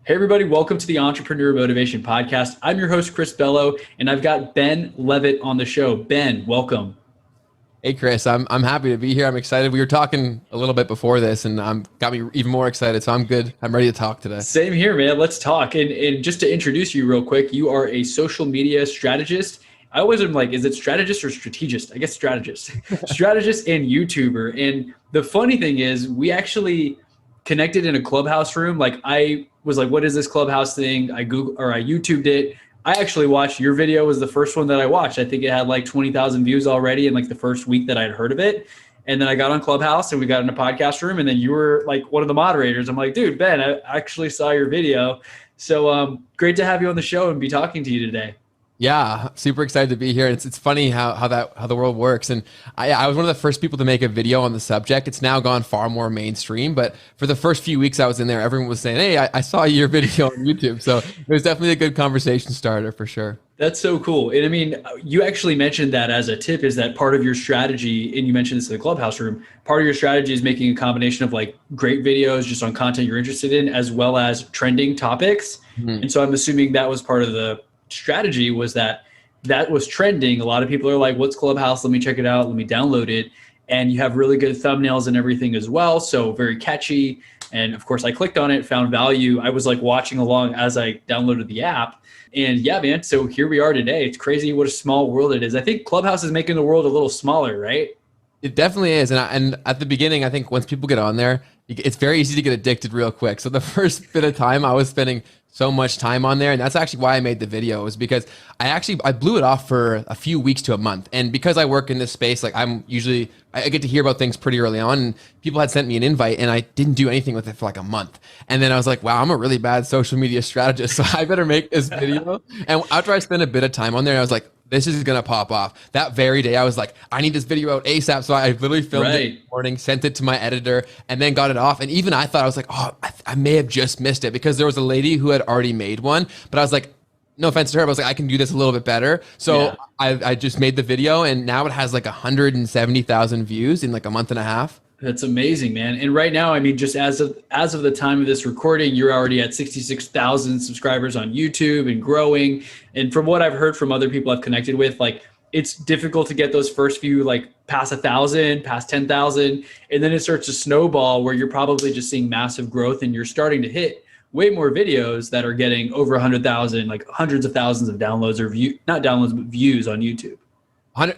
Hey everybody, welcome to the Entrepreneur Motivation Podcast. I'm your host, Chris Bello, and I've got Ben Leavitt on the show. Ben, welcome. Hey Chris, I'm happy to be here. I'm excited. We were talking a little bit before this, and got me even more excited. So I'm good. I'm ready to talk today. Same here, man. Let's talk. And just to introduce you real quick, you are a social media strategist. I always am like, is it strategist or strategist? I guess strategist. Strategist and YouTuber. And the funny thing is, we actually connected in a Clubhouse room. Like I was like, what is this Clubhouse thing? I YouTubed it. I actually watched your video, was the first one that I watched. I think it had like 20,000 views already in like the first week that I'd heard of it. And then I got on Clubhouse and we got in a podcast room, and then you were like one of the moderators. I'm like, dude, Ben, I actually saw your video. So great to have you on the show and be talking to you today. Yeah, super excited to be here. It's funny how the world works. And I was one of the first people to make a video on the subject. It's now gone far more mainstream, but for the first few weeks I was in there, everyone was saying, hey, I saw your video on YouTube. So it was definitely a good conversation starter for sure. That's so cool. And I mean, you actually mentioned that as a tip, is that part of your strategy, and you mentioned this in the Clubhouse room, part of your strategy is making a combination of like great videos just on content you're interested in, as well as trending topics. Mm-hmm. And so I'm assuming that was part of the strategy, was that was trending. A lot of people are like, what's Clubhouse? Let me check it out. Let me download it. And you have really good thumbnails and everything as well. So very catchy. And of course I clicked on it, found value. I was like watching along as I downloaded the app. And yeah, man, so here we are today. It's crazy what a small world it is. I think Clubhouse is making the world a little smaller, right? It definitely is. And at the beginning, I think once people get on there, it's very easy to get addicted real quick. So the first bit of time I was spending so much time on there. And that's actually why I made the video, was because I blew it off for a few weeks to a month. And because I work in this space, like I get to hear about things pretty early on, and people had sent me an invite and I didn't do anything with it for like a month. And then I was like, wow, I'm a really bad social media strategist. So I better make this video. And after I spent a bit of time on there, I was like, this is going to pop off. That very day, I was like, I need this video out ASAP. So I literally filmed it in the morning, sent it to my editor, and then got it off. And even I thought, I was like, oh, I may have just missed it, because there was a lady who had already made one. But I was like, no offense to her, but I was like, I can do this a little bit better. So yeah. I just made the video, and now it has like 170,000 views in like a month and a half. That's amazing, man. And right now, I mean, just as of the time of this recording, you're already at 66,000 subscribers on YouTube and growing. And from what I've heard from other people I've connected with, like it's difficult to get those first few, like past 1,000, past 10,000. And then it starts to snowball where you're probably just seeing massive growth, and you're starting to hit way more videos that are getting over 100,000, like hundreds of thousands of downloads or not downloads, but views on YouTube.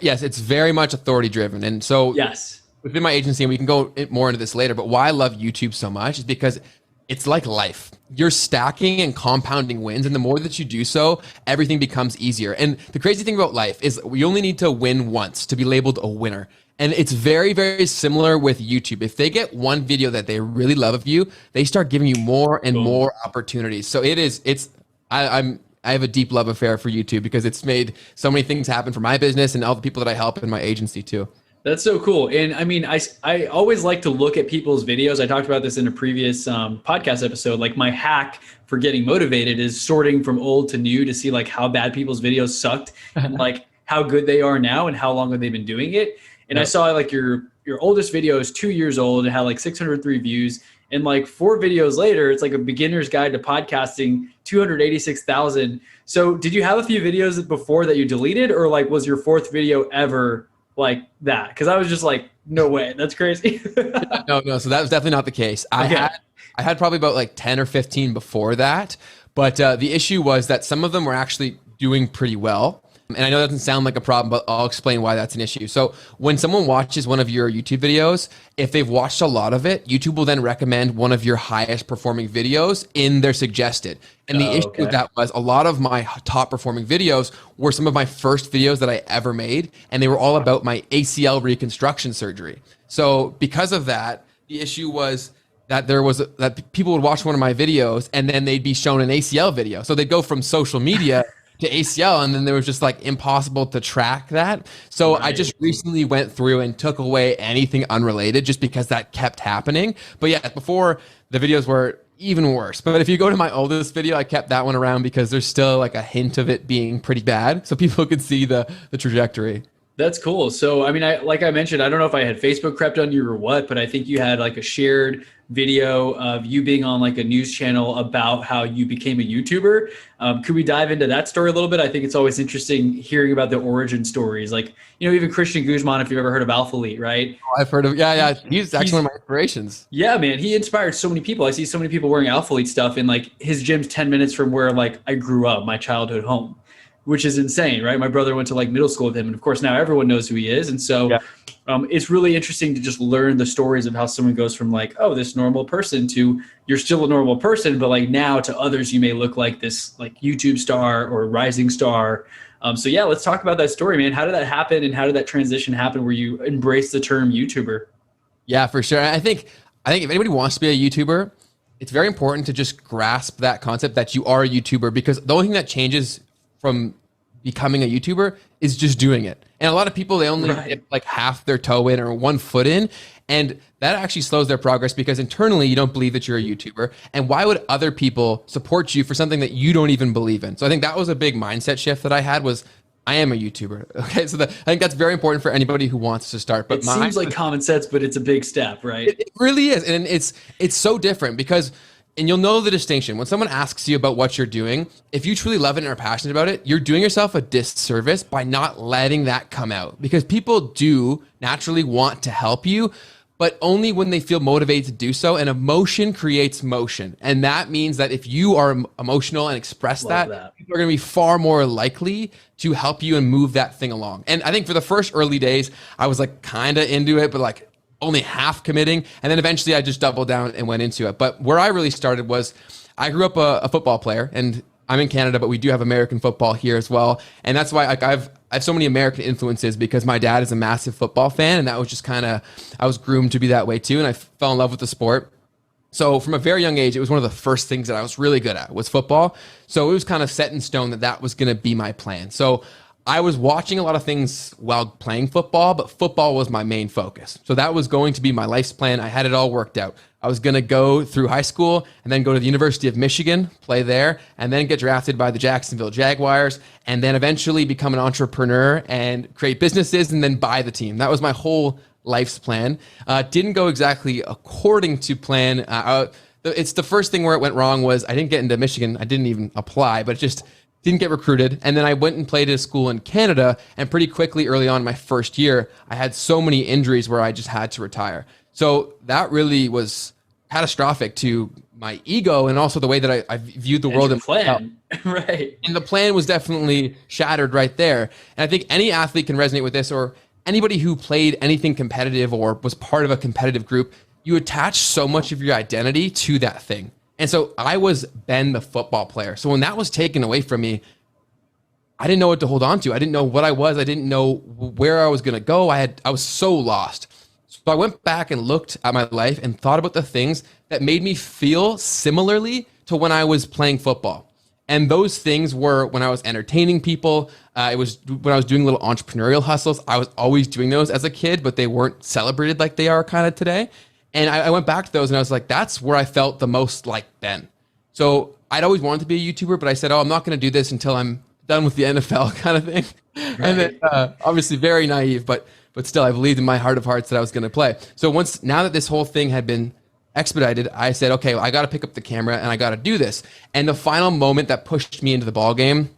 Yes, it's very much authority driven. And so yes, within my agency, and we can go more into this later, but why I love YouTube so much is because it's like life. You're stacking and compounding wins, and the more that you do so, everything becomes easier. And the crazy thing about life is we only need to win once to be labeled a winner. And it's very, very similar with YouTube. If they get one video that they really love of you, they start giving you more and more opportunities. So I have a deep love affair for YouTube, because it's made so many things happen for my business and all the people that I help in my agency too. That's so cool. And I mean, I always like to look at people's videos. I talked about this in a previous podcast episode. Like my hack for getting motivated is sorting from old to new to see like how bad people's videos sucked and like how good they are now and how long have they been doing it. And yep. I saw like your oldest video is 2 years old. It had like 603 views. And like 4 videos later, it's like a beginner's guide to podcasting, 286,000. So did you have a few videos before that you deleted, or like was your 4th video ever like that? Because I was just like, no way, that's crazy. No. So that was definitely not the case. I had probably about like 10 or 15 before that. But the issue was that some of them were actually doing pretty well. And I know that doesn't sound like a problem, but I'll explain why that's an issue. So when someone watches one of your YouTube videos, if they've watched a lot of it, YouTube will then recommend one of your highest performing videos in their suggested. And the issue with that was a lot of my top performing videos were some of my first videos that I ever made. And they were all about my ACL reconstruction surgery. So because of that, the issue was that that people would watch one of my videos and then they'd be shown an ACL video. So they'd go from social media to ACL, and then there was just like impossible to track that. So I just recently went through and took away anything unrelated, just because that kept happening. But yeah, before the videos were even worse. But if you go to my oldest video, I kept that one around because there's still like a hint of it being pretty bad, so people could see the trajectory. That's cool. So, I mean, like I mentioned, I don't know if I had Facebook crept on you or what, but I think you had like a shared video of you being on like a news channel about how you became a YouTuber. Could we dive into that story a little bit? I think it's always interesting hearing about the origin stories. Like, even Christian Guzman, if you've ever heard of Alpha Elite, right? Oh, I've heard of, yeah. He's actually one of my inspirations. Yeah, man. He inspired so many people. I see so many people wearing Alpha Elite stuff, and like his gym's 10 minutes from where like I grew up, my childhood home, which is insane, right? My brother went to like middle school with him, and of course now everyone knows who he is. And so it's really interesting to just learn the stories of how someone goes from like, oh, this normal person to you're still a normal person, but like now to others you may look like this like YouTube star or rising star. So yeah, let's talk about that story, man. How did that happen, and how did that transition happen where you embrace the term YouTuber? Yeah, for sure. I think if anybody wants to be a YouTuber, it's very important to just grasp that concept that you are a YouTuber, because the only thing that changes from becoming a YouTuber is just doing it. And a lot of people, they only dip like half their toe in or 1 foot in, and that actually slows their progress because internally you don't believe that you're a YouTuber. And why would other people support you for something that you don't even believe in? So I think that was a big mindset shift that I had, was I am a YouTuber. Okay, so I think that's very important for anybody who wants to start. But it seems like common sense, but it's a big step, right? It really is, and it's so different because, and you'll know the distinction when someone asks you about what you're doing. If you truly love it and are passionate about it, you're doing yourself a disservice by not letting that come out, because people do naturally want to help you, but only when they feel motivated to do so. And emotion creates motion. And that means that if you are emotional and express that, people are going to be far more likely to help you and move that thing along. And I think for the first early days, I was like kind of into it, but like only half committing. And then eventually I just doubled down and went into it. But where I really started was I grew up a football player, and I'm in Canada, but we do have American football here as well. And that's why like I have so many American influences, because my dad is a massive football fan, and that was just kind of, I was groomed to be that way too. And I fell in love with the sport. So from a very young age, it was one of the first things that I was really good at was football. So it was kind of set in stone that that was going to be my plan. So I was watching a lot of things while playing football, but football was my main focus. So that was going to be my life's plan. I had it all worked out. I was going to go through high school and then go to the University of Michigan, play there, and then get drafted by the Jacksonville Jaguars, and then eventually become an entrepreneur and create businesses and then buy the team. That was my whole life's plan. Didn't go exactly according to plan. It's the first thing where it went wrong was I didn't get into Michigan. I didn't even apply, but it just didn't get recruited. And then I went and played at a school in Canada, and pretty quickly early on in my first year, I had so many injuries where I just had to retire. So that really was catastrophic to my ego and also the way that I viewed the world. And plan, right? And the plan was definitely shattered right there. And I think any athlete can resonate with this, or anybody who played anything competitive or was part of a competitive group. You attach so much of your identity to that thing. And so I was Ben the football player. So when that was taken away from me, I didn't know what to hold on to. I didn't know what I was. I didn't know where I was going to go. I was so lost. So I went back and looked at my life and thought about the things that made me feel similarly to when I was playing football. And those things were when I was entertaining people. It was when I was doing little entrepreneurial hustles. I was always doing those as a kid, but they weren't celebrated like they are kind of today. And I went back to those and I was like, that's where I felt the most like Ben. So I'd always wanted to be a YouTuber, but I said, I'm not going to do this until I'm done with the NFL kind of thing. Right. And then obviously very naive, but still I believed in my heart of hearts that I was going to play. So now that this whole thing had been expedited, I said, okay, well, I got to pick up the camera and I got to do this. And the final moment that pushed me into the ball game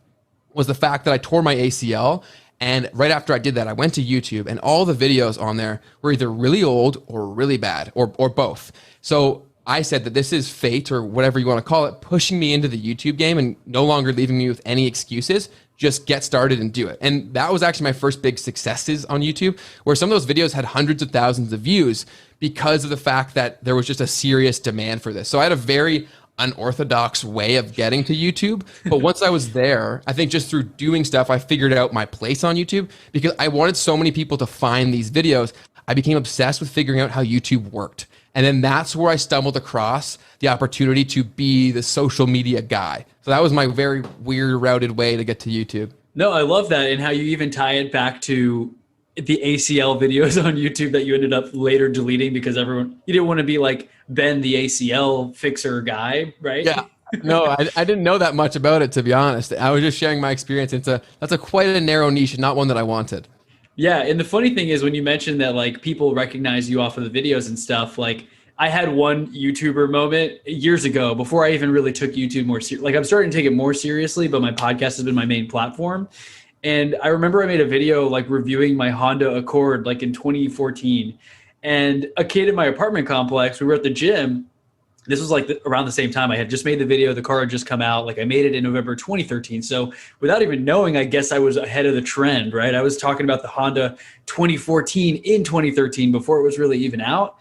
was the fact that I tore my ACL. And right after I did that, I went to YouTube, and all the videos on there were either really old or really bad, or both. So I said that this is fate, or whatever you want to call it, pushing me into the YouTube game and no longer leaving me with any excuses. Just get started and do it. And that was actually my first big successes on YouTube, where some of those videos had hundreds of thousands of views because of the fact that there was just a serious demand for this. So I had a very unorthodox way of getting to YouTube. But once I was there, I think just through doing stuff, I figured out my place on YouTube, because I wanted so many people to find these videos. I became obsessed with figuring out how YouTube worked. And then that's where I stumbled across the opportunity to be the social media guy. So that was my very weird routed way to get to YouTube. No, I love that. And how you even tie it back to the ACL videos on YouTube that you ended up later deleting because you didn't want to be like Ben, the ACL fixer guy, right? Yeah. No, I didn't know that much about it, to be honest. I was just sharing my experience. That's quite a narrow niche, not one that I wanted. Yeah, and the funny thing is when you mentioned that like people recognize you off of the videos and stuff, like I had one YouTuber moment years ago before I even really took YouTube more seriously. Like I'm starting to take it more seriously, but my podcast has been my main platform. And I remember I made a video like reviewing my Honda Accord like in 2014. And a kid in my apartment complex, we were at the gym. This was like around the same time I had just made the video. The car had just come out. Like I made it in November 2013. So without even knowing, I guess I was ahead of the trend, right? I was talking about the Honda 2014 in 2013 before it was really even out.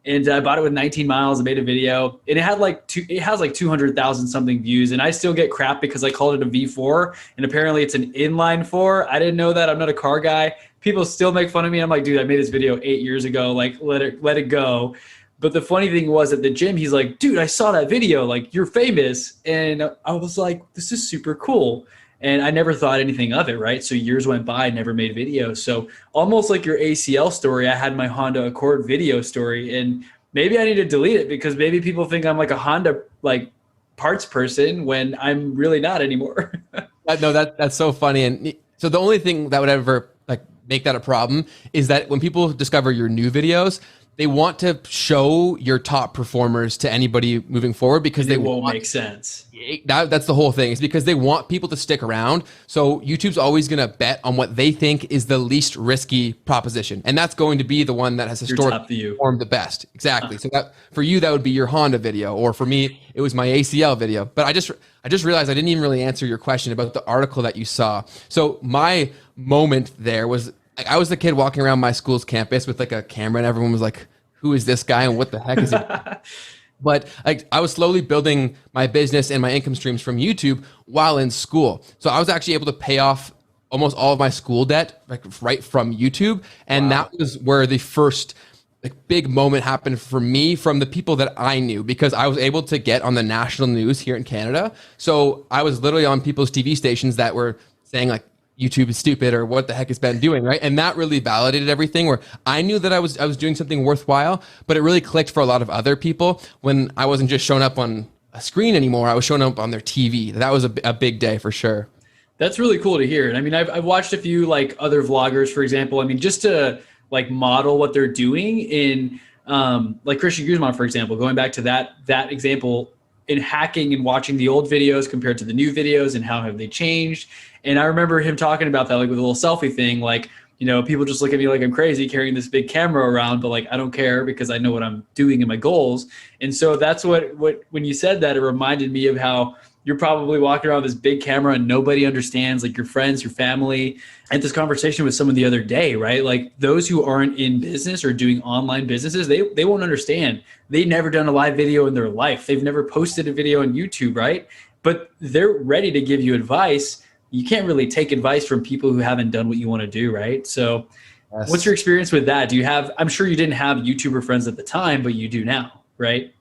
And I bought it with 19 miles. I made a video, and it had it has like 200,000 something views. And I still get crap because I called it a V4, and apparently it's an inline four. I didn't know that. I'm not a car guy. People still make fun of me. I'm like, dude, I made this video 8 years ago. Like, let it go. But the funny thing was at the gym, he's like, dude, I saw that video. Like, you're famous. And I was like, this is super cool. And I never thought anything of it, right? So years went by, I never made videos. So almost like your ACL story, I had my Honda Accord video story. And maybe I need to delete it because maybe people think I'm like a Honda like parts person when I'm really not anymore. No, that's so funny. And so the only thing that would ever like make that a problem is that when people discover your new videos, they want to show your top performers to anybody moving forward because they won't make sense. That's the whole thing. Is because they want people to stick around. So YouTube's always going to bet on what they think is the least risky proposition, and that's going to be the one that has historically performed the best. Exactly. So that for you, that would be your Honda video, or for me, it was my ACL video. But I just realized I didn't even really answer your question about the article that you saw. So my moment there was, I was the kid walking around my school's campus with like a camera, and everyone was like, who is this guy and what the heck is he? But I was slowly building my business and my income streams from YouTube while in school. So I was actually able to pay off almost all of my school debt like right from YouTube. And that was where the first like big moment happened for me from the people that I knew, because I was able to get on the national news here in Canada. So I was literally on people's TV stations that were saying like, YouTube is stupid, or what the heck is Ben doing, right? And that really validated everything, where I knew that I was doing something worthwhile, but it really clicked for a lot of other people when I wasn't just showing up on a screen anymore. I was showing up on their TV. That was a big day for sure. That's really cool to hear. And I mean, I've watched a few like other vloggers, for example. I mean, just to like model what they're doing in like Christian Guzman, for example, going back to that example in hacking and watching the old videos compared to the new videos and how have they changed. And I remember him talking about that, like with a little selfie thing, like, you know, people just look at me like I'm crazy carrying this big camera around, but like, I don't care because I know what I'm doing in my goals. And so that's what when you said that, it reminded me of how you're probably walking around with this big camera and nobody understands, like your friends, your family. I had this conversation with someone the other day, right? Like those who aren't in business or doing online businesses, they won't understand. They've never done a live video in their life. They've never posted a video on YouTube, right? But they're ready to give you advice. You can't really take advice from people who haven't done what you want to do, right? So yes. What's your experience with that? Do you have, I'm sure you didn't have YouTuber friends at the time, but you do now, right?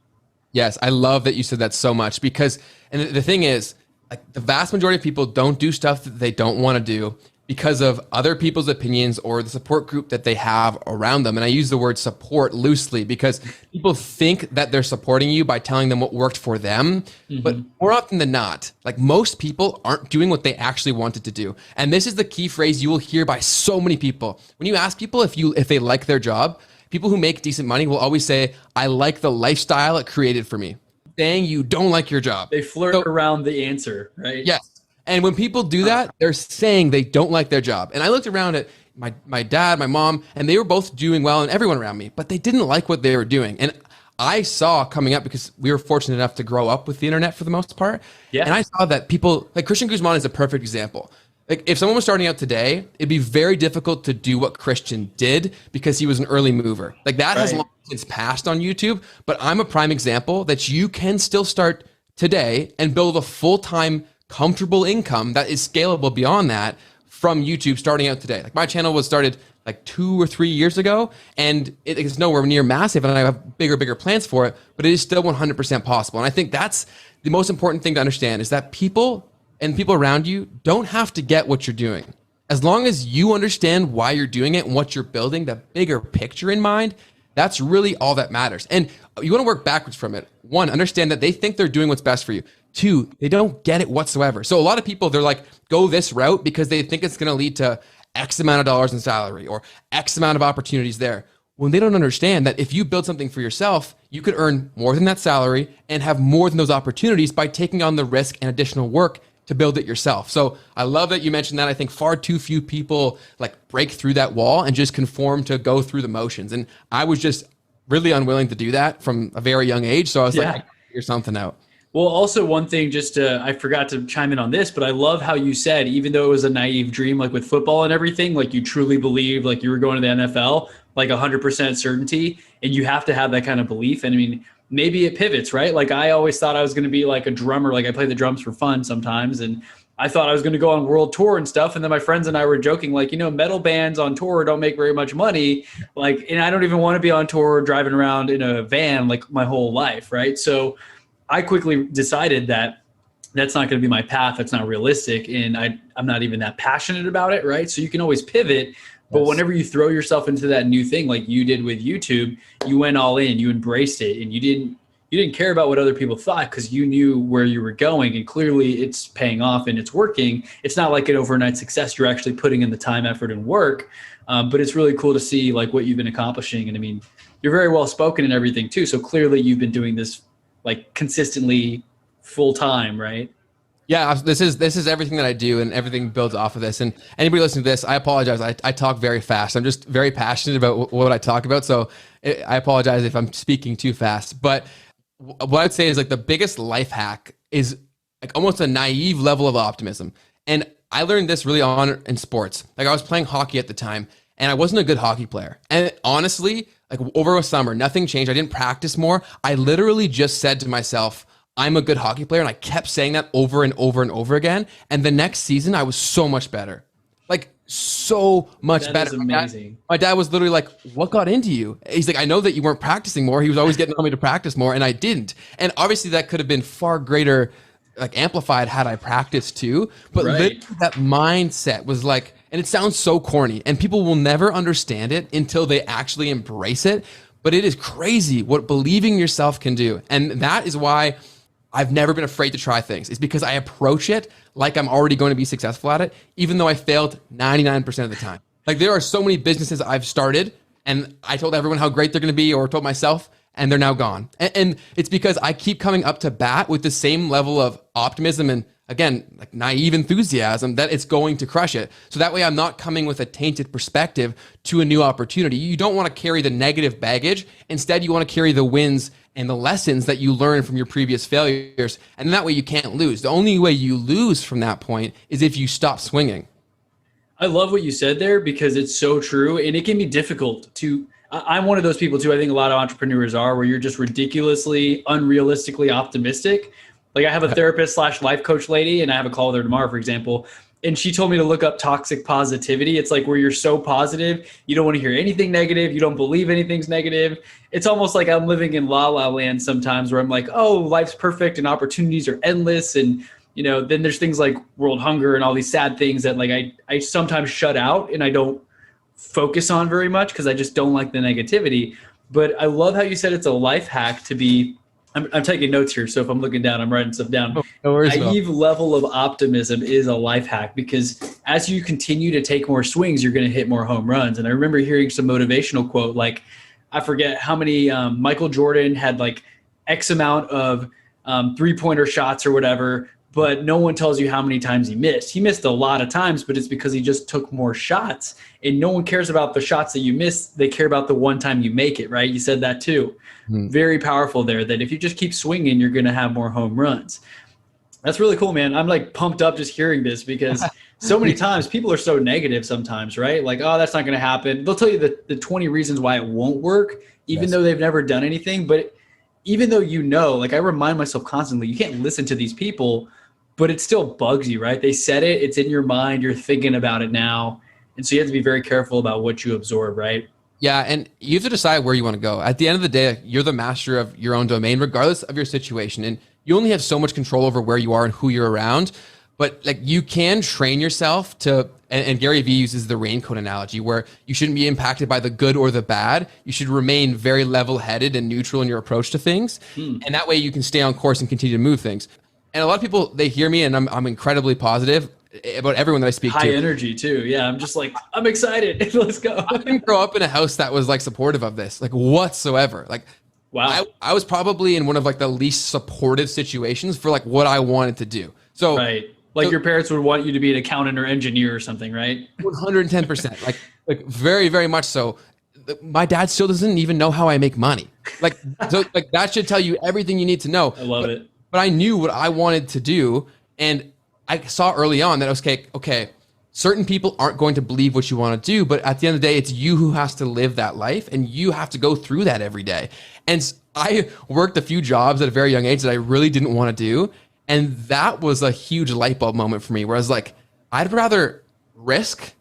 Yes, I love that you said that so much, because, and the thing is, like the vast majority of people don't do stuff that they don't want to do because of other people's opinions or the support group that they have around them. And I use the word support loosely because people think that they're supporting you by telling them what worked for them. Mm-hmm. But more often than not, like most people aren't doing what they actually wanted to do. And this is the key phrase you will hear by so many people. When you ask people if they like their job, people who make decent money will always say, I like the lifestyle it created for me. Saying you don't like your job. They flirt around the answer, right? Yes. And when people do that, they're saying they don't like their job. And I looked around at my dad, my mom, and they were both doing well, and everyone around me, but they didn't like what they were doing. And I saw coming up, because we were fortunate enough to grow up with the internet for the most part. Yeah. And I saw that people, like Christian Guzman is a perfect example. Like if someone was starting out today, it'd be very difficult to do what Christian did because he was an early mover. Like that has long since passed on YouTube, but I'm a prime example that you can still start today and build a full-time comfortable income that is scalable beyond that from YouTube starting out today. Like my channel was started like 2 or 3 years ago, and it is nowhere near massive, and I have bigger plans for it, but it is still 100% possible. And I think that's the most important thing to understand, is that people and people around you don't have to get what you're doing. As long as you understand why you're doing it and what you're building, the bigger picture in mind, that's really all that matters. And you want to work backwards from it. 1, understand that they think they're doing what's best for you. 2, they don't get it whatsoever. So a lot of people, they're like, go this route because they think it's going to lead to X amount of dollars in salary or X amount of opportunities there. when they don't understand that if you build something for yourself, you could earn more than that salary and have more than those opportunities by taking on the risk and additional work to build it yourself. So I love that you mentioned that. I think far too few people like break through that wall and just conform to go through the motions. And I was just really unwilling to do that from a very young age. So I was like, I gotta figure something out. Well, also one thing, I forgot to chime in on this, but I love how you said, even though it was a naive dream, like with football and everything, like you truly believed like you were going to the NFL, like 100% certainty. And you have to have that kind of belief. And I mean, maybe it pivots, right? Like I always thought I was going to be like a drummer. Like I play the drums for fun sometimes. And I thought I was going to go on world tour and stuff. And then my friends and I were joking, like, metal bands on tour don't make very much money. Like, and I don't even want to be on tour driving around in a van like my whole life. Right. So I quickly decided that that's not going to be my path. That's not realistic. And I'm not even that passionate about it. Right. So you can always pivot. But whenever you throw yourself into that new thing, like you did with YouTube, you went all in, you embraced it, and you didn't care about what other people thought because you knew where you were going, and clearly it's paying off and it's working. It's not like an overnight success. You're actually putting in the time, effort, and work. But it's really cool to see like what you've been accomplishing. And I mean, you're very well spoken and everything too. So clearly you've been doing this like consistently full time, right? Yeah, this is everything that I do, and everything builds off of this. And anybody listening to this, I apologize. I talk very fast. I'm just very passionate about what I talk about. So I apologize if I'm speaking too fast. But what I'd say is like the biggest life hack is like almost a naive level of optimism. And I learned this really on in sports. Like I was playing hockey at the time, and I wasn't a good hockey player. And honestly, like over a summer, nothing changed. I didn't practice more. I literally just said to myself, I'm a good hockey player. And I kept saying that over and over and over again. And the next season, I was so much better. Like so much better. That is amazing. My dad was literally like, what got into you? He's like, I know that you weren't practicing more. He was always getting me to practice more, and I didn't. And obviously that could have been far greater, like amplified had I practiced too. But literally that mindset was like, and it sounds so corny, and people will never understand it until they actually embrace it. But it is crazy what believing yourself can do. And that is why I've never been afraid to try things. It's because I approach it like I'm already going to be successful at it, even though I failed 99% of the time. Like there are so many businesses I've started and I told everyone how great they're going to be, or told myself, and they're now gone. And it's because I keep coming up to bat with the same level of optimism and, again, like naive enthusiasm that it's going to crush it. So that way I'm not coming with a tainted perspective to a new opportunity. You don't want to carry the negative baggage. Instead, you want to carry the wins and the lessons that you learn from your previous failures. And that way you can't lose. The only way you lose from that point is if you stop swinging. I love what you said there because it's so true. And it can be difficult to, I'm one of those people too. I think a lot of entrepreneurs are, where you're just ridiculously, unrealistically optimistic. Like I have a therapist / life coach lady, and I have a call with her tomorrow, for example. And she told me to look up toxic positivity. It's like where you're so positive, you don't want to hear anything negative. You don't believe anything's negative. It's almost like I'm living in la la land sometimes, where I'm like, oh, life's perfect and opportunities are endless. And, then there's things like world hunger and all these sad things that like I sometimes shut out and I don't focus on very much because I just don't like the negativity. But I love how you said it's a life hack to be, I'm taking notes here, so if I'm looking down, I'm writing stuff down. No worries, naive level of optimism is a life hack, because as you continue to take more swings, you're going to hit more home runs. And I remember hearing some motivational quote, like I forget how many, Michael Jordan had like X amount of 3-pointer shots or whatever, but no one tells you how many times he missed. He missed a lot of times, but it's because he just took more shots. And no one cares about the shots that you miss. They care about the one time you make it, right? You said that too. Very powerful there, that if you just keep swinging, you're going to have more home runs. That's really cool, man. I'm like pumped up just hearing this, because so many times people are so negative sometimes, right? Like, oh, that's not going to happen. They'll tell you the 20 reasons why it won't work, even though they've never done anything. But even though like I remind myself constantly, you can't listen to these people, but it still bugs you, right? They said it, it's in your mind, you're thinking about it now. And so you have to be very careful about what you absorb, right? Yeah, and you have to decide where you want to go. At the end of the day, you're the master of your own domain, regardless of your situation. And you only have so much control over where you are and who you're around. But like you can train yourself to, and Gary Vee uses the raincoat analogy, where you shouldn't be impacted by the good or the bad. You should remain very level-headed and neutral in your approach to things. And that way you can stay on course and continue to move things. And a lot of people, they hear me and I'm incredibly positive. about everyone that I speak High to. energy too. Yeah. I'm just like, I'm excited. Let's go. I didn't grow up in a house that was like supportive of this, like whatsoever. Like Wow. I was probably in one of like the least supportive situations for like what I wanted to do. So Right. Like so your parents would want you to be an accountant or engineer or something, right? 110%, like very, very much so. My dad still doesn't even know how I make money. Like, so like that should tell you everything you need to know. I love it. But I knew what I wanted to do. And I saw early on that I was okay, certain people aren't going to believe what you want to do, but at the end of the day, it's you who has to live that life and you have to go through that every day. And I worked a few jobs at a very young age that I really didn't want to do. And that was a huge light bulb moment for me where I was like, I'd rather risk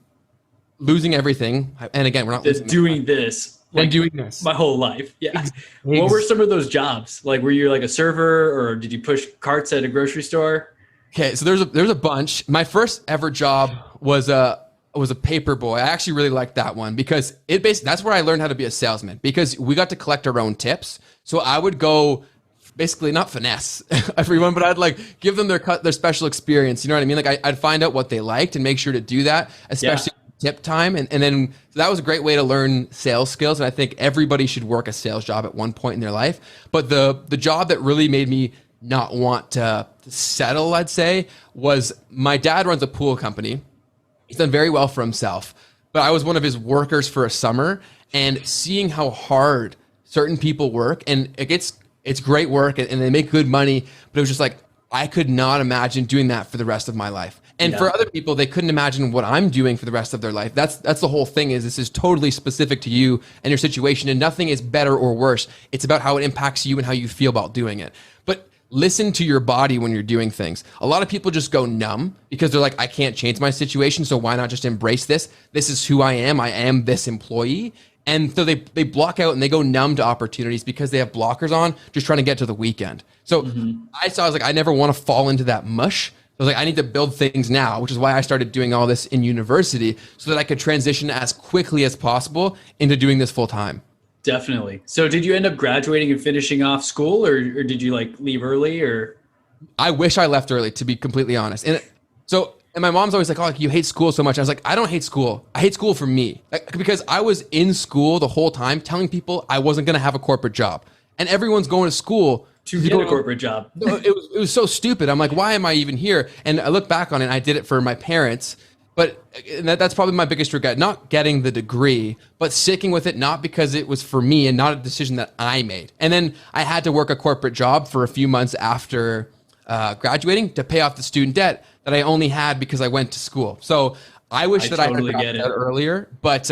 losing everything. And again, we're not Just doing this. Like doing this my whole life. Yeah. What were some of those jobs? Like, were you like a server or did you push carts at a grocery store? Okay, so there's a bunch. My first ever job was a paper boy. I actually really liked that one because that's where I learned how to be a salesman because we got to collect our own tips. So I would go basically not finesse everyone, but I'd like give them their special experience. You know what I mean? Like I'd find out what they liked and make sure to do that, especially tip time. And then so that was a great way to learn sales skills. And I think everybody should work a sales job at one point in their life. But the job that really made me not want to settle, I'd say, was my dad runs a pool company. He's done very well for himself, but I was one of his workers for a summer and seeing how hard certain people work and it's great work and they make good money, but it was just like, I could not imagine doing that for the rest of my life. And for other people, they couldn't imagine what I'm doing for the rest of their life. That's the whole thing is this is totally specific to you and your situation and nothing is better or worse. It's about how it impacts you and how you feel about doing it. But listen to your body when you're doing things. A lot of people just go numb because they're like, I can't change my situation, so why not just embrace this? This is who I am this employee. And so they block out and they go numb to opportunities because they have blockers on, just trying to get to the weekend. So I was like, I never want to fall into that mush. I was like, I need to build things now, which is why I started doing all this in university so that I could transition as quickly as possible into doing this full time. Definitely. So did you end up graduating and finishing off school or did you like leave early or? I wish I left early, to be completely honest. And my mom's always like, oh, you hate school so much. I was like, I don't hate school. I hate school for me. Because I was in school the whole time telling people I wasn't going to have a corporate job. And everyone's going to school to get a corporate job. It was so stupid. I'm like, why am I even here? And I look back on it, and I did it for my parents. But that's probably my biggest regret, not getting the degree, but sticking with it, not because it was for me and not a decision that I made. And then I had to work a corporate job for a few months after graduating to pay off the student debt that I only had because I went to school. So I wish that totally I had got that earlier, but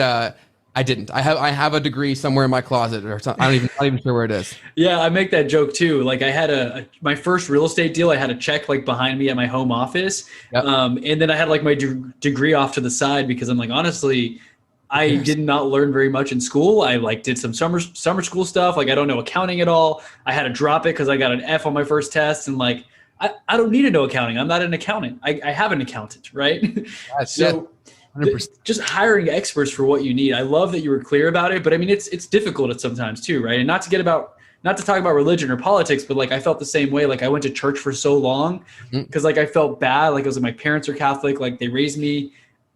I didn't. I have a degree somewhere in my closet or something. I'm not even sure where it is. Yeah, I make that joke too. Like I had my first real estate deal. I had a check like behind me at my home office, and then I had like my degree off to the side because I'm like, honestly, I did not learn very much in school. I like did some summer school stuff. Like I don't know accounting at all. I had to drop it because I got an F on my first test, and like I don't need to know accounting. I'm not an accountant. I have an accountant, right? So. 100%. Just hiring experts for what you need. I love that you were clear about it, but I mean, it's difficult at sometimes too, right? And not to talk about religion or politics, but like I felt the same way. Like I went to church for so long because like I felt bad. Like I was like, my parents are Catholic, like they raised me.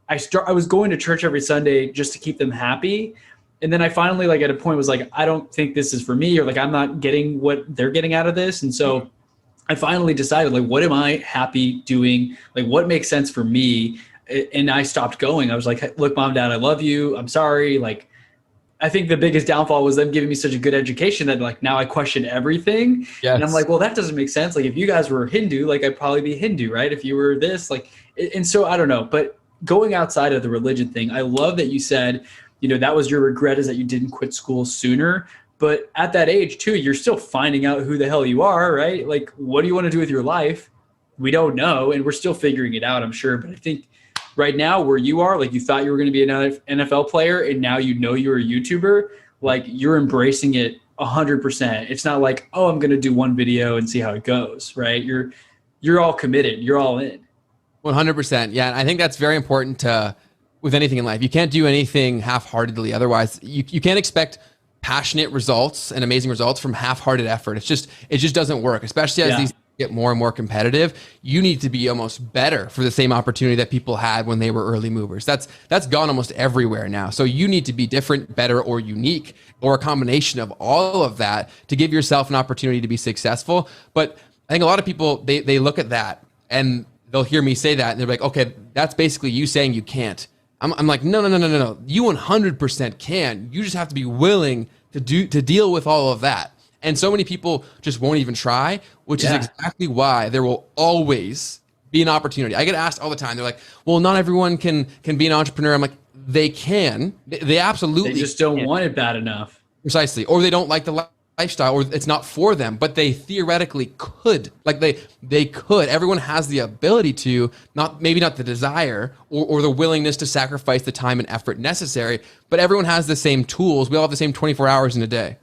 I was going to church every Sunday just to keep them happy. And then I finally like at a point was like, I don't think this is for me, or like I'm not getting what they're getting out of this. And so I finally decided like, what am I happy doing? Like what makes sense for me? And I stopped going. I was like, look, mom, dad, I love you. I'm sorry. Like, I think the biggest downfall was them giving me such a good education that like now I question everything. Yes. And I'm like, well, that doesn't make sense. Like if you guys were Hindu, like I'd probably be Hindu, right? If you were this, like, and so I don't know, but going outside of the religion thing, I love that you said, you know, that was your regret is that you didn't quit school sooner. But at that age too, you're still finding out who the hell you are, right? Like, what do you want to do with your life? We don't know. And we're still figuring it out, I'm sure. But I think right now where you are, like you thought you were going to be an NFL player and now you know you're a YouTuber, like you're embracing it 100%. It's not like, oh, I'm going to do one video and see how it goes, right? You're all committed. You're all in. 100%. Yeah. And I think that's very important with anything in life. You can't do anything half-heartedly. Otherwise, you can't expect passionate results and amazing results from half-hearted effort. It just doesn't work, especially as get more and more competitive, you need to be almost better for the same opportunity that people had when they were early movers. That's gone almost everywhere now. So you need to be different, better, or unique, or a combination of all of that to give yourself an opportunity to be successful. But I think a lot of people, they look at that and they'll hear me say that and they're like, okay, that's basically you saying you can't. I'm like, no. You 100% can. You just have to be willing to deal with all of that. And so many people just won't even try, which is exactly why there will always be an opportunity. I get asked all the time. They're like, well, not everyone can be an entrepreneur. I'm like, they can. They absolutely They just don't want it bad enough. Precisely. Or they don't like the lifestyle, or it's not for them, but they theoretically could. Like they could. Everyone has the ability to, maybe not the desire or the willingness to sacrifice the time and effort necessary, but everyone has the same tools. We all have the same 24 hours in a day.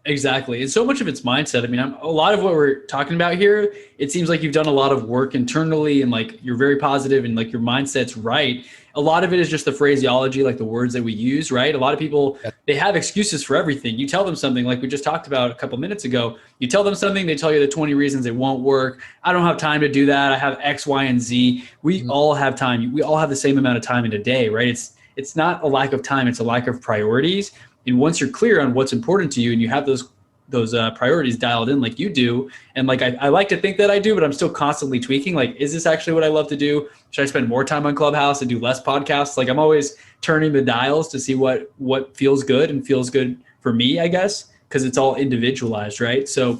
Exactly. And so much of it's mindset. I mean, a lot of what we're talking about here, it seems like you've done a lot of work internally and like you're very positive and like your mindset's right. A lot of it is just the phraseology, like the words that we use, right? A lot of people, they have excuses for everything. You tell them something like we just talked about a couple minutes ago. You tell them something, they tell you the 20 reasons it won't work. I don't have time to do that. I have X, Y, and Z. We all have time. We all have the same amount of time in a day, right? It's not a lack of time. It's a lack of priorities. And once you're clear on what's important to you and you have those priorities dialed in like you do, and like I like to think that I do, but I'm still constantly tweaking. Like, is this actually what I love to do? Should I spend more time on Clubhouse and do less podcasts? Like, I'm always turning the dials to see what feels good and feels good for me, I guess, because it's all individualized, right? So,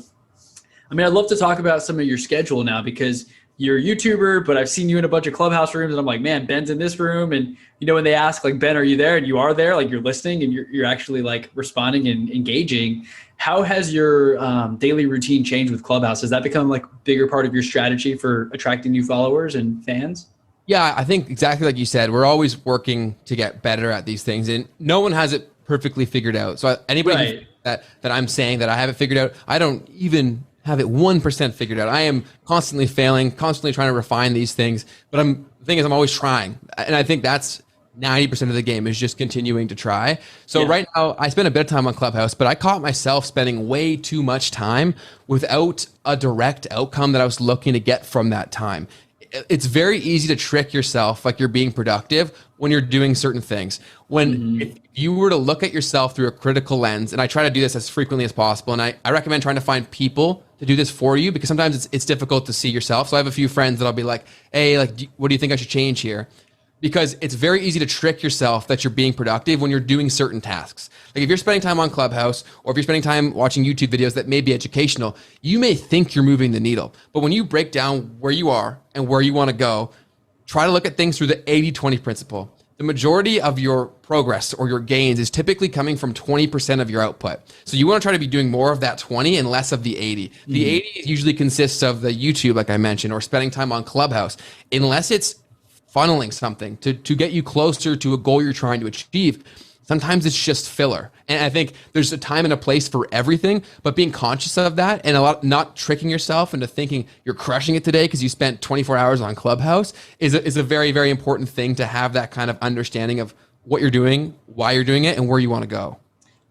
I mean, I'd love to talk about some of your schedule now because you're a YouTuber, but I've seen you in a bunch of Clubhouse rooms and I'm like, man, Ben's in this room. And you know, when they ask like, Ben, are you there? And you are there, like you're listening and you're actually like responding and engaging. How has your daily routine changed with Clubhouse? Has that become like a bigger part of your strategy for attracting new followers and fans? Yeah, I think exactly like you said, we're always working to get better at these things and no one has it perfectly figured out. So anybody that I'm saying that I have it figured out, I don't even have it 1% figured out. I am constantly failing, constantly trying to refine these things. But the thing is, I'm always trying. And I think that's 90% of the game is just continuing to try. So right now, I spend a bit of time on Clubhouse, but I caught myself spending way too much time without a direct outcome that I was looking to get from that time. It's very easy to trick yourself like you're being productive when you're doing certain things. When if you were to look at yourself through a critical lens, and I try to do this as frequently as possible, and I recommend trying to find people to do this for you because sometimes it's difficult to see yourself. So I have a few friends that I'll be like, hey, like, what do you think I should change here? Because it's very easy to trick yourself that you're being productive when you're doing certain tasks. Like if you're spending time on Clubhouse or if you're spending time watching YouTube videos that may be educational, you may think you're moving the needle. But when you break down where you are and where you want to go, try to look at things through the 80-20 principle. The majority of your progress or your gains is typically coming from 20% of your output. So you want to try to be doing more of that 20 and less of the 80. The 80 usually consists of the YouTube, like I mentioned, or spending time on Clubhouse, unless it's funneling something to get you closer to a goal you're trying to achieve. Sometimes it's just filler. And I think there's a time and a place for everything, but being conscious of that and not tricking yourself into thinking you're crushing it today because you spent 24 hours on Clubhouse is a very, very important thing to have that kind of understanding of what you're doing, why you're doing it, and where you want to go.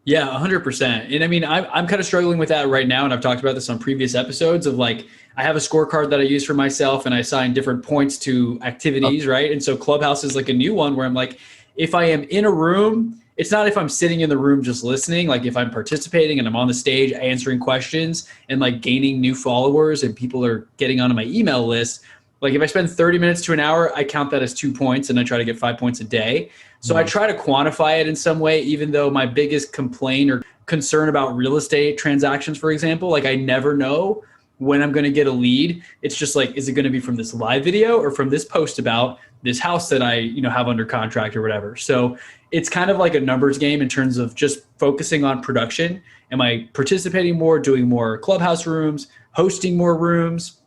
Yeah, 100%. And I mean, I'm kind of struggling with that right now. And I've talked about this on previous episodes of like, I have a scorecard that I use for myself and I assign different points to activities, right? And so Clubhouse is like a new one where I'm like, if I am in a room, it's not if I'm sitting in the room just listening, like if I'm participating and I'm on the stage answering questions and like gaining new followers and people are getting onto my email list. Like if I spend 30 minutes to an hour, I count that as 2 points and I try to get 5 points a day. So I try to quantify it in some way, even though my biggest complaint or concern about real estate transactions, for example, like I never know when I'm going to get a lead. It's just like, is it going to be from this live video or from this post about this house that I, have under contract or whatever. So it's kind of like a numbers game in terms of just focusing on production. Am I participating more, doing more Clubhouse rooms, hosting more rooms?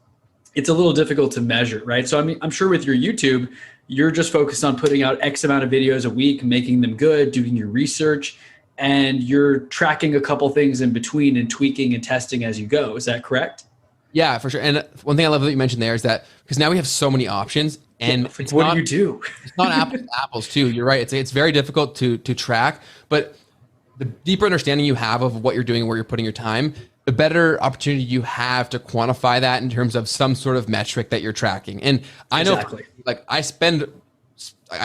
It's a little difficult to measure, right? So I mean, I'm sure with your YouTube, you're just focused on putting out X amount of videos a week, making them good, doing your research, and you're tracking a couple things in between and tweaking and testing as you go. Is that correct? Yeah, for sure. And one thing I love that you mentioned there is that because now we have so many options and what do you do? It's not apples to apples too. You're right. It's very difficult to track, but the deeper understanding you have of what you're doing, where you're putting your time, the better opportunity you have to quantify that in terms of some sort of metric that you're tracking. And I know, Exactly. like, I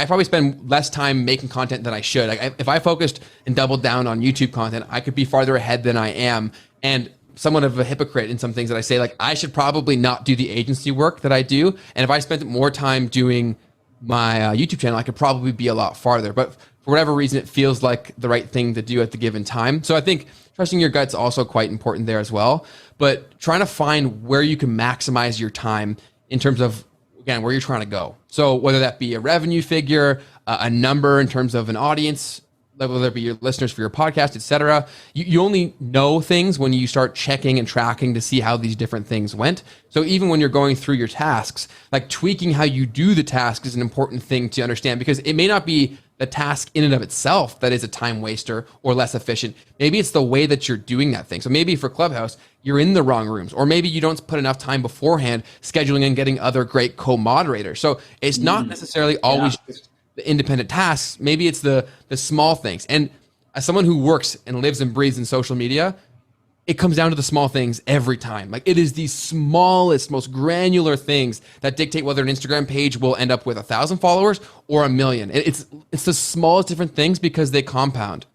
probably spend less time making content than I should. Like, if I focused and doubled down on YouTube content, I could be farther ahead than I am. And somewhat of a hypocrite in some things that I say, like, I should probably not do the agency work that I do. And if I spent more time doing my YouTube channel, I could probably be a lot farther. But for whatever reason, it feels like the right thing to do at the given time. So I think trusting your gut's also quite important there as well. But trying to find where you can maximize your time in terms of, again, where you're trying to go. So whether that be a revenue figure, a number in terms of an audience, whether it be your listeners for your podcast, et cetera, you only know things when you start checking and tracking to see how these different things went. So even when you're going through your tasks, like tweaking how you do the task is an important thing to understand, because it may not be the task in and of itself that is a time waster or less efficient. Maybe it's the way that you're doing that thing. So maybe for Clubhouse, you're in the wrong rooms, or maybe you don't put enough time beforehand scheduling and getting other great co-moderators. So it's not necessarily always just the independent tasks. Maybe it's the small things. And as someone who works and lives and breathes in social media, it comes down to the small things every time. Like, it is the smallest, most granular things that dictate whether an Instagram page will end up with 1,000 followers or 1 million. It's the smallest different things because they compound.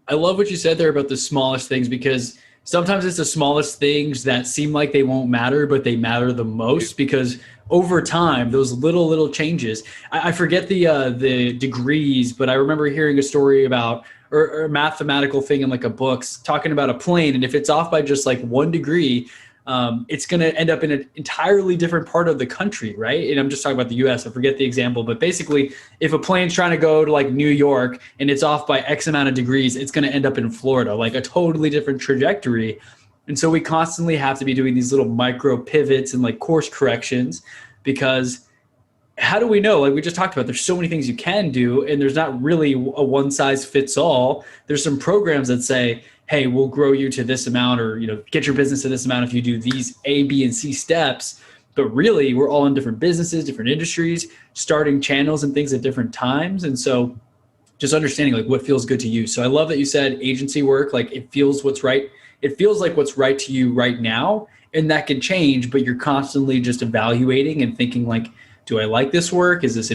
I love what you said there about the smallest things, because sometimes it's the smallest things that seem like they won't matter, but they matter the most, because over time, those little changes. I forget the degrees, but I remember hearing a story about, or a mathematical thing in like a book talking about a plane. And if it's off by just like 1 degree, it's going to end up in an entirely different part of the country, right? And I'm just talking about the US, I forget the example, but basically if a plane's trying to go to like New York and it's off by X amount of degrees, it's going to end up in Florida, like a totally different trajectory. And so we constantly have to be doing these little micro pivots and like course corrections, because how do we know? Like we just talked about, there's so many things you can do, and there's not really a one size fits all. There's some programs that say, hey, we'll grow you to this amount, or, get your business to this amount if you do these A, B, and C steps. But really, we're all in different businesses, different industries, starting channels and things at different times. And so just understanding like what feels good to you. So I love that you said agency work, like it feels what's right. It feels like what's right to you right now. And that can change, but you're constantly just evaluating and thinking like, do I like this work? Is this,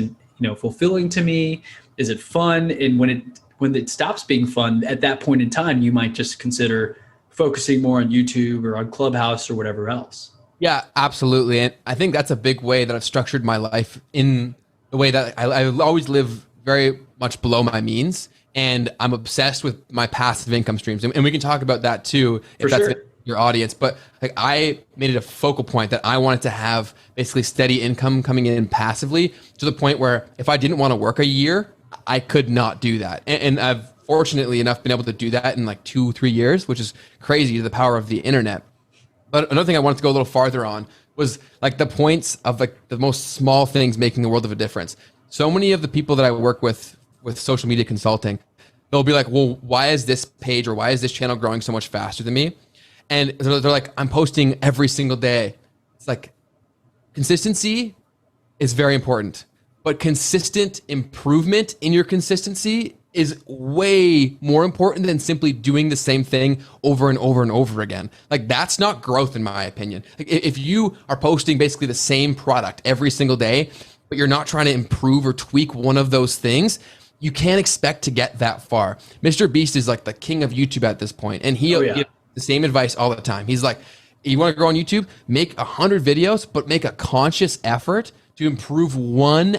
fulfilling to me? Is it fun? And when it stops being fun, at that point in time, you might just consider focusing more on YouTube or on Clubhouse or whatever else. Yeah, absolutely. And I think that's a big way that I've structured my life, in the way that I always live very much below my means. And I'm obsessed with my passive income streams. And we can talk about that too, if that's your audience. But like, I made it a focal point that I wanted to have basically steady income coming in passively, to the point where if I didn't want to work a year, I could not do that. And I've fortunately enough been able to do that in like 2-3 years, which is crazy, to the power of the internet. But another thing I wanted to go a little farther on was like the points of like the most small things making the world of a difference. So many of the people that I work with social media consulting, they'll be like, well, why is this page or why is this channel growing so much faster than me? And they're like, I'm posting every single day. It's like, consistency is very important, but consistent improvement in your consistency is way more important than simply doing the same thing over and over and over again. Like, that's not growth, in my opinion. Like, if you are posting basically the same product every single day, but you're not trying to improve or tweak one of those things, you can't expect to get that far. Mr. Beast is like the king of YouTube at this point, and he'll give the same advice all the time. He's like, you want to grow on YouTube? Make 100 videos, but make a conscious effort to improve one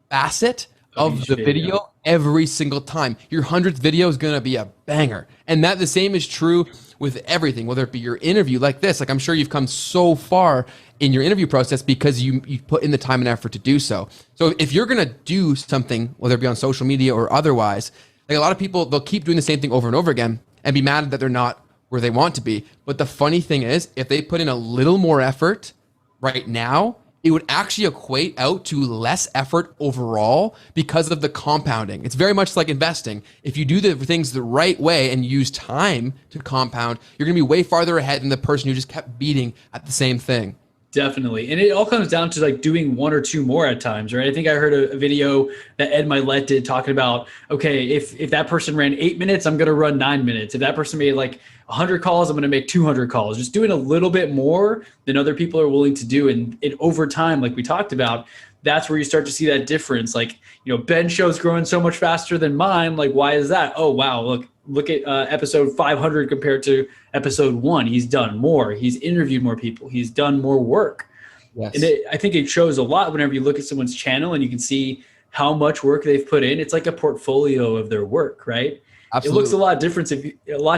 facet of the video every single time. Your 100th video is going to be a banger. And that the same is true with everything, whether it be your interview like this. Like, I'm sure you've come so far in your interview process because you put in the time and effort to do so. So if you're going to do something, whether it be on social media or otherwise, like, a lot of people, they'll keep doing the same thing over and over again and be mad that they're not where they want to be. But the funny thing is, if they put in a little more effort right now, it would actually equate out to less effort overall because of the compounding. It's very much like investing. If you do the things the right way and use time to compound, you're going to be way farther ahead than the person who just kept beating at the same thing. Definitely. And it all comes down to like doing 1 or 2 more at times, right? I think I heard a video that Ed Milet did talking about, okay, if that person ran 8 minutes, I'm going to run 9 minutes. If that person made like 100 calls, I'm going to make 200 calls. Just doing a little bit more than other people are willing to do. And over time, like we talked about, that's where you start to see that difference. Like, Ben's show's growing so much faster than mine. Like, why is that? Oh, wow. Look at episode 500 compared to episode 1. He's done more. He's interviewed more people. He's done more work. Yes. And I think it shows a lot whenever you look at someone's channel and you can see how much work they've put in. It's like a portfolio of their work, right? Absolutely. It looks a lot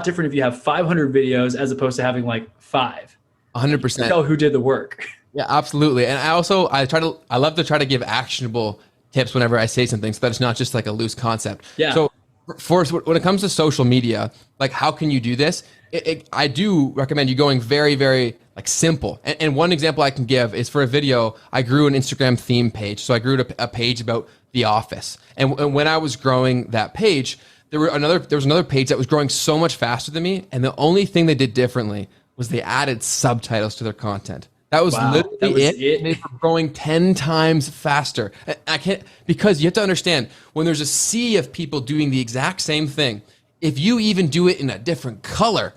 different if you have 500 videos as opposed to having like 5. 100%. Tell who did the work. Yeah, absolutely. And I love to try to give actionable tips whenever I say something, so that it's not just like a loose concept. Yeah. So when it comes to social media, like how can you do this? I do recommend you going very, very like simple. And one example I can give is for a video, I grew an Instagram theme page. So I grew a page about The Office. And when I was growing that page, there was another page that was growing so much faster than me. And the only thing they did differently was they added subtitles to their content. That was literally it. They were growing 10 times faster. I can't, because you have to understand, when there's a sea of people doing the exact same thing, if you even do it in a different color,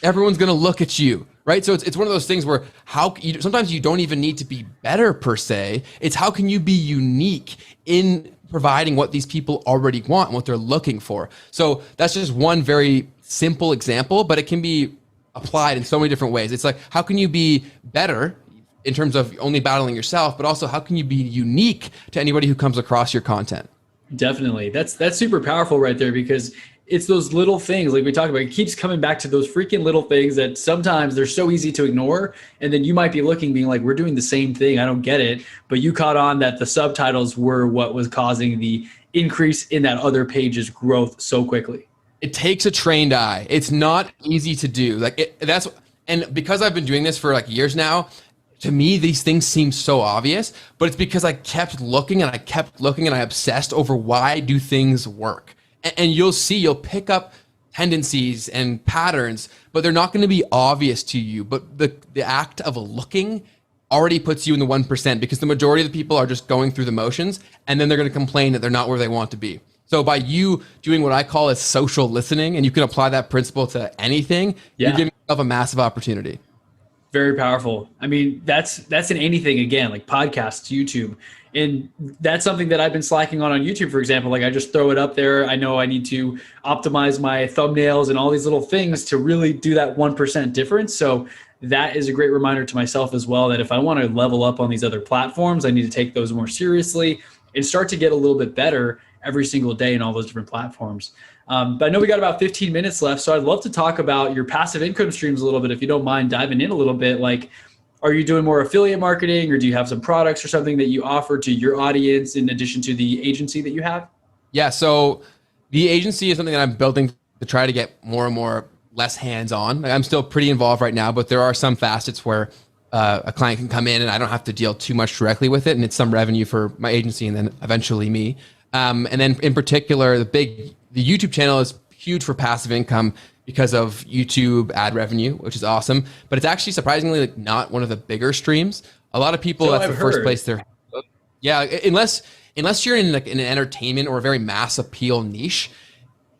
everyone's going to look at you, right? So it's one of those things where sometimes you don't even need to be better per se. It's how can you be unique in providing what these people already want and what they're looking for. So that's just one very simple example, but it can be applied in so many different ways. It's like, how can you be better in terms of only battling yourself, but also how can you be unique to anybody who comes across your content? Definitely. That's super powerful right there, because it's those little things like we talked about. It keeps coming back to those freaking little things that sometimes they're so easy to ignore. And then you might be looking, being like, we're doing the same thing. I don't get it. But you caught on that the subtitles were what was causing the increase in that other page's growth so quickly. It takes a trained eye. It's not easy to do. And because I've been doing this for like years now, to me, these things seem so obvious, but it's because I kept looking and I obsessed over why do things work. And you'll pick up tendencies and patterns, but they're not going to be obvious to you. But the act of looking already puts you in the 1%, because the majority of the people are just going through the motions, and then they're going to complain that they're not where they want to be. So by you doing what I call as social listening, and you can apply that principle to anything, you're giving yourself a massive opportunity. Very powerful. I mean, that's in anything, again, like podcasts, YouTube. And that's something that I've been slacking on YouTube, for example. Like I just throw it up there. I know I need to optimize my thumbnails and all these little things to really do that 1% difference. So that is a great reminder to myself as well, that if I want to level up on these other platforms, I need to take those more seriously and start to get a little bit better every single day in all those different platforms. But I know we got about 15 minutes left, so I'd love to talk about your passive income streams a little bit, if you don't mind diving in a little bit. Like, are you doing more affiliate marketing, or do you have some products or something that you offer to your audience in addition to the agency that you have? Yeah, so the agency is something that I'm building to try to get more and more less hands-on. I'm still pretty involved right now, but there are some facets where a client can come in and I don't have to deal too much directly with it, and it's some revenue for my agency and then eventually me. And then in particular, the YouTube channel is huge for passive income because of YouTube ad revenue, which is awesome. But it's actually surprisingly not one of the bigger streams. A lot of people, that's the first place they're. Yeah, unless you're in like an entertainment or a very mass appeal niche,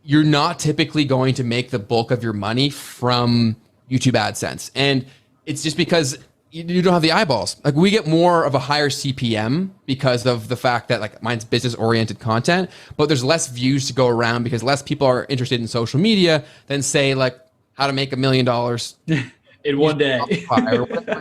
you're not typically going to make the bulk of your money from YouTube AdSense. And it's just because you don't have the eyeballs. Like we get more of a higher CPM because of the fact that like mine's business oriented content, but there's less views to go around because less people are interested in social media than say like how to make $1 million in one day.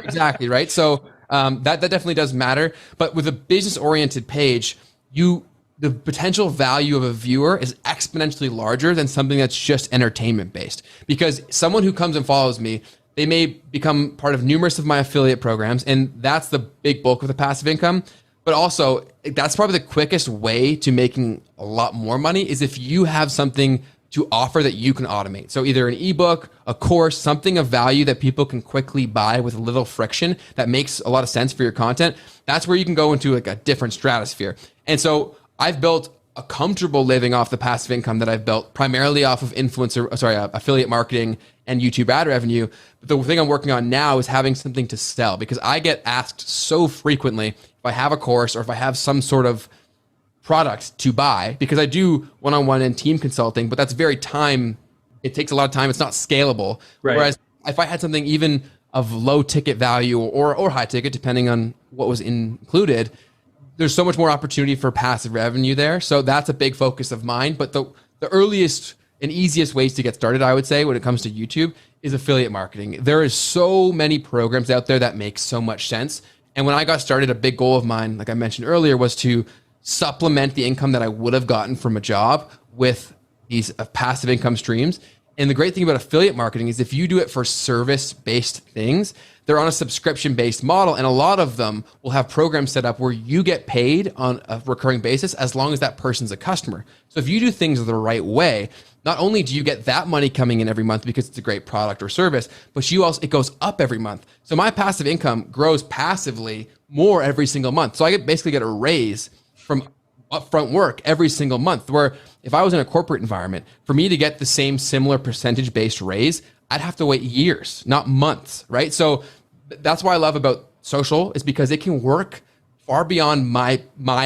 Exactly. Right. So that definitely does matter. But with a business oriented page, the potential value of a viewer is exponentially larger than something that's just entertainment based, because someone who comes and follows me, they may become part of numerous of my affiliate programs, and that's the big bulk of the passive income. But also, that's probably the quickest way to making a lot more money is if you have something to offer that you can automate. So either an ebook, a course, something of value that people can quickly buy with little friction that makes a lot of sense for your content. That's where you can go into like a different stratosphere. And so I've built a comfortable living off the passive income that I've built primarily off of affiliate marketing and YouTube ad revenue. But the thing I'm working on now is having something to sell, because I get asked so frequently if I have a course or if I have some sort of product to buy, because I do one-on-one and team consulting, but that's very time it takes a lot of time. It's not scalable. Right. Whereas if I had something even of low ticket value or high ticket, depending on what was included, there's so much more opportunity for passive revenue there. So that's a big focus of mine. But the earliest and easiest ways to get started, I would say, when it comes to YouTube is affiliate marketing. There is so many programs out there that make so much sense. And when I got started, a big goal of mine, like I mentioned earlier, was to supplement the income that I would have gotten from a job with these passive income streams. And the great thing about affiliate marketing is if you do it for service-based things, they're on a subscription-based model. And a lot of them will have programs set up where you get paid on a recurring basis as long as that person's a customer. So if you do things the right way, not only do you get that money coming in every month because it's a great product or service, but it goes up every month. So my passive income grows passively more every single month. So I basically get a raise from upfront work every single month, where if I was in a corporate environment, for me to get the same similar percentage-based raise, I'd have to wait years, not months, right? So that's why I love about social, is because it can work far beyond my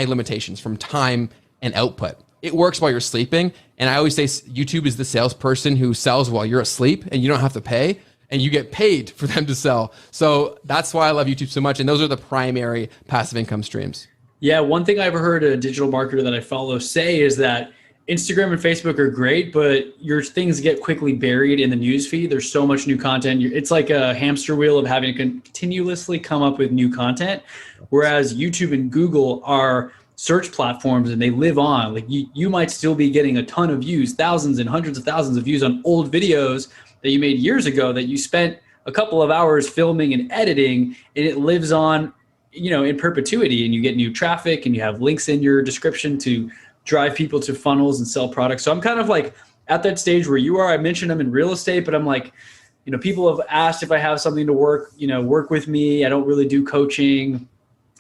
limitations from time and output. It works while you're sleeping. And I always say YouTube is the salesperson who sells while you're asleep and you don't have to pay, and you get paid for them to sell. So that's why I love YouTube so much. And those are the primary passive income streams. Yeah, one thing I've heard a digital marketer that I follow say is that Instagram and Facebook are great, but your things get quickly buried in the news feed. There's so much new content. It's like a hamster wheel of having to continuously come up with new content. Whereas YouTube and Google are search platforms and they live on. Like you might still be getting a ton of views, thousands and hundreds of thousands of views on old videos that you made years ago that you spent a couple of hours filming and editing, and it lives on, in perpetuity, and you get new traffic and you have links in your description to drive people to funnels and sell products. So I'm kind of like at that stage where you are. I mentioned I'm in real estate, but I'm like, people have asked if I have something to work with me. I don't really do coaching.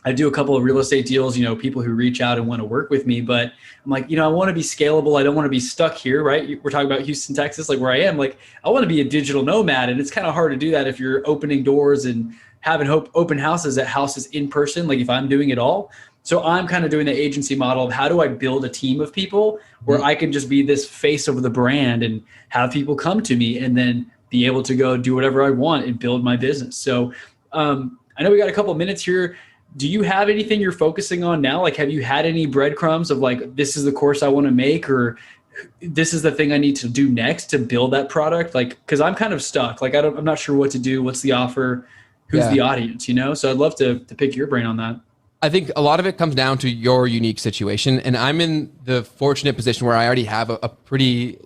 I do a couple of real estate deals, people who reach out and want to work with me, but I'm like, I want to be scalable. I don't want to be stuck here, right? We're talking about Houston, Texas, like where I am. Like, I want to be a digital nomad, and it's kind of hard to do that if you're opening doors and having open houses at houses in person, like if I'm doing it all. So I'm kind of doing the agency model of how do I build a team of people where I can just be this face of the brand and have people come to me and then be able to go do whatever I want and build my business. So I know we got a couple of minutes here. Do you have anything you're focusing on now? Like, have you had any breadcrumbs of like, this is the course I want to make, or this is the thing I need to do next to build that product? Like, cause I'm kind of stuck. Like, I'm not sure what to do. What's the offer? Who's the audience, So I'd love to pick your brain on that. I think a lot of it comes down to your unique situation. And I'm in the fortunate position where I already have a pretty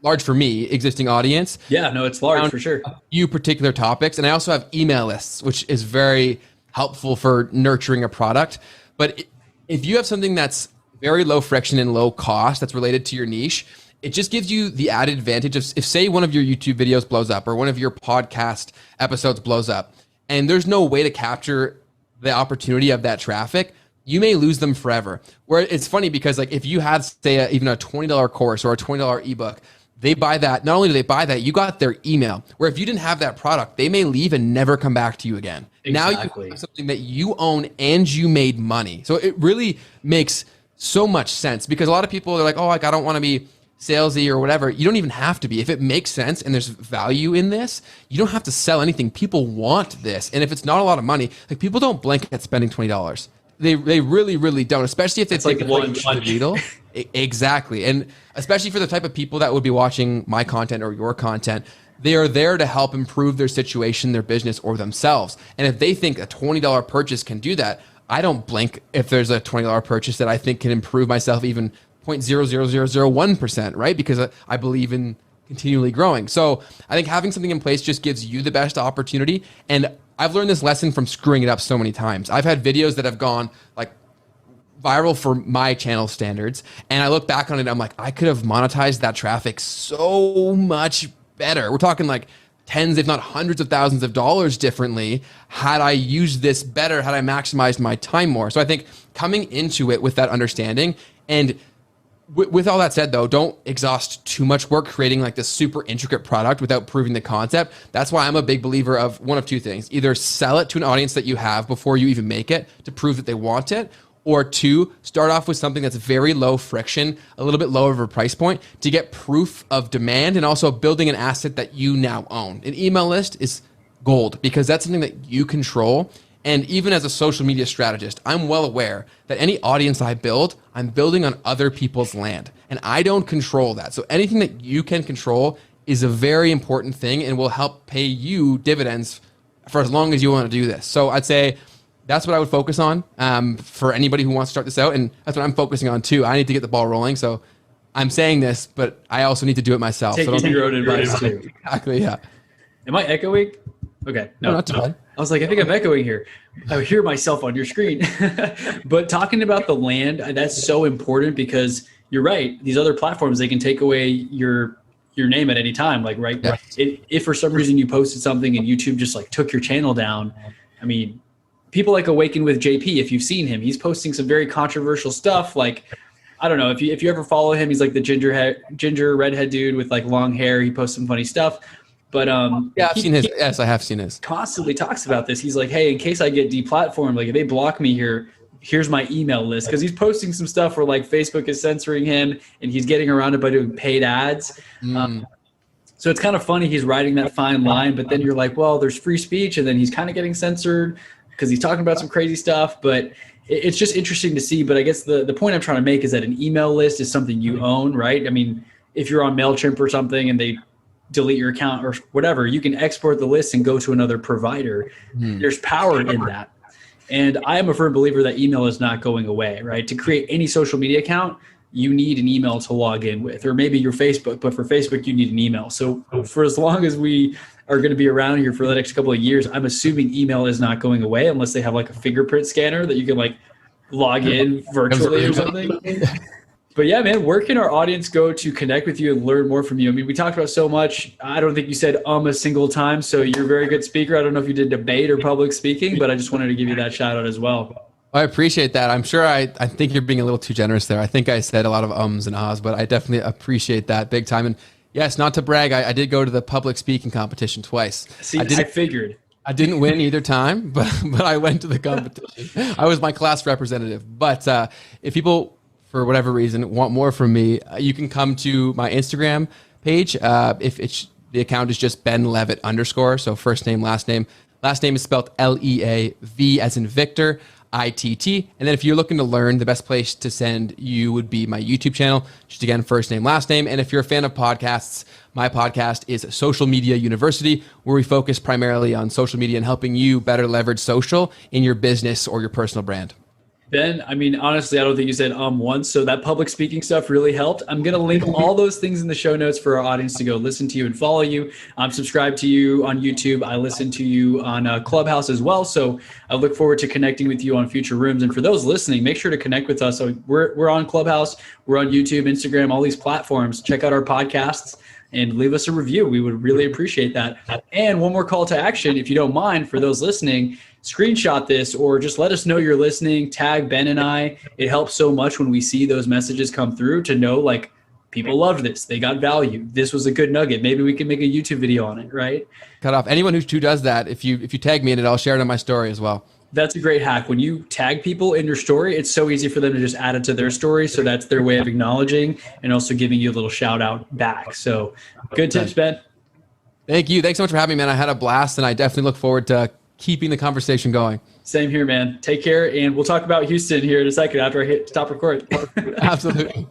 large, for me, existing audience. Yeah, no, it's large for sure. A few particular topics. And I also have email lists, which is very helpful for nurturing a product. But if you have something that's very low friction and low cost that's related to your niche, it just gives you the added advantage of, if say one of your YouTube videos blows up or one of your podcast episodes blows up and there's no way to capture the opportunity of that traffic, you may lose them forever. Where it's funny because like if you had say even a $20 course or a $20 ebook, they buy that. Not only do they buy that, you got their email. Where if you didn't have that product, they may leave and never come back to you again. Exactly. Now you have something that you own and you made money. So it really makes so much sense, because a lot of people are like, oh, like I don't want to be salesy or whatever. You don't even have to be. If it makes sense and there's value in this, you don't have to sell anything. People want this. And if it's not a lot of money, like people don't blink at spending $20. They really, really don't, especially if it's like the needle. Exactly. And especially for the type of people that would be watching my content or your content, they are there to help improve their situation, their business, or themselves. And if they think a $20 purchase can do that, I don't blink if there's a $20 purchase that I think can improve myself even 0.00001%, right? Because I believe in continually growing. So I think having something in place just gives you the best opportunity. And I've learned this lesson from screwing it up so many times. I've had videos that have gone like viral for my channel standards. And I look back on it, I'm like, I could have monetized that traffic so much better. We're talking like tens, if not hundreds of thousands of dollars differently had I used this better, had I maximized my time more. So I think coming into it with that understanding, and with all that said though, don't exhaust too much work creating like this super intricate product without proving the concept. That's why I'm a big believer of one of two things: either sell it to an audience that you have before you even make it to prove that they want it, Or two, start off with something that's very low friction, a little bit lower of a price point to get proof of demand and also building an asset that you now own. An email list is gold because that's something that you control. And even as a social media strategist, I'm well aware that any audience I build, I'm building on other people's land and I don't control that. So anything that you can control is a very important thing and will help pay you dividends for as long as you want to do this. So I'd say that's what I would focus on for anybody who wants to start this out. And that's what I'm focusing on too. I need to get the ball rolling. So I'm saying this, but I also need to do it myself. Taking your own advice too. Exactly, yeah. Am I echoing? Okay. No, not too bad. I was like, I think I'm echoing here. I hear myself on your screen. But talking about the land, that's so important because you're right. These other platforms, they can take away your name at any time. Like, right. Yeah. If for some reason you posted something and YouTube just like took your channel down, I mean, people like Awaken with JP, if you've seen him, he's posting some very controversial stuff. Like, I don't know if you ever follow him, he's like the ginger redhead dude with like long hair. He posts some funny stuff. But yeah, I've seen his. Yes, I have seen his. Constantly talks about this. He's like, hey, in case I get deplatformed, like if they block me here, here's my email list. Because he's posting some stuff where like Facebook is censoring him and he's getting around it by doing paid ads. So it's kind of funny. He's riding that fine line, but then you're like, well, there's free speech, and then he's kind of getting censored because he's talking about some crazy stuff. But it's just interesting to see. But I guess the point I'm trying to make is that an email list is something you own, right? I mean, if you're on MailChimp or something and they delete your account or whatever, you can export the list and go to another provider. There's power in that. And I am a firm believer that email is not going away, right? To create any social media account, you need an email to log in with, or maybe your Facebook, but for Facebook, you need an email. So for as long as we are going to be around here for the next couple of years, I'm assuming email is not going away unless they have like a fingerprint scanner that you can like log in virtually or something. But yeah, man, where can our audience go to connect with you and learn more from you? I mean, we talked about so much. I don't think you said a single time, so you're a very good speaker. I don't know if you did debate or public speaking, but I just wanted to give you that shout out as well. I appreciate that. I'm sure I think you're being a little too generous there. I think I said a lot of ums and ahs, but I definitely appreciate that big time. And yes, not to brag, I did go to the public speaking competition twice. See, I figured. I didn't win either time, but I went to the competition. I was my class representative. But if people, for whatever reason, want more from me, you can come to my Instagram page. The account is just Ben Leavitt _. So first name, last name. Last name is spelled Leav as in Victor, ITT. And then if you're looking to learn, the best place to send you would be my YouTube channel. Just again, first name, last name. And if you're a fan of podcasts, my podcast is Social Media University, where we focus primarily on social media and helping you better leverage social in your business or your personal brand. Ben, I mean, honestly, I don't think you said once, so that public speaking stuff really helped. I'm going to link all those things in the show notes for our audience to go listen to you and follow you. I'm subscribed to you on YouTube. I listen to you on Clubhouse as well, so I look forward to connecting with you on future rooms. And for those listening, make sure to connect with us. So we're on Clubhouse, we're on YouTube, Instagram, all these platforms. Check out our podcasts and leave us a review. We would really appreciate that. And one more call to action, if you don't mind, for those listening, screenshot this or just let us know you're listening. Tag Ben and I. It helps so much when we see those messages come through to know like people loved this. They got value. This was a good nugget. Maybe we can make a YouTube video on it, right? Cut off. Anyone who does that, if you tag me in it, I'll share it on my story as well. That's a great hack. When you tag people in your story, it's so easy for them to just add it to their story. So that's their way of acknowledging and also giving you a little shout out back. So good tips, Ben. Thank you. Thanks so much for having me, man. I had a blast and I definitely look forward to keeping the conversation going. Same here, man. Take care. And we'll talk about Houston here in a second after I hit stop record. Absolutely.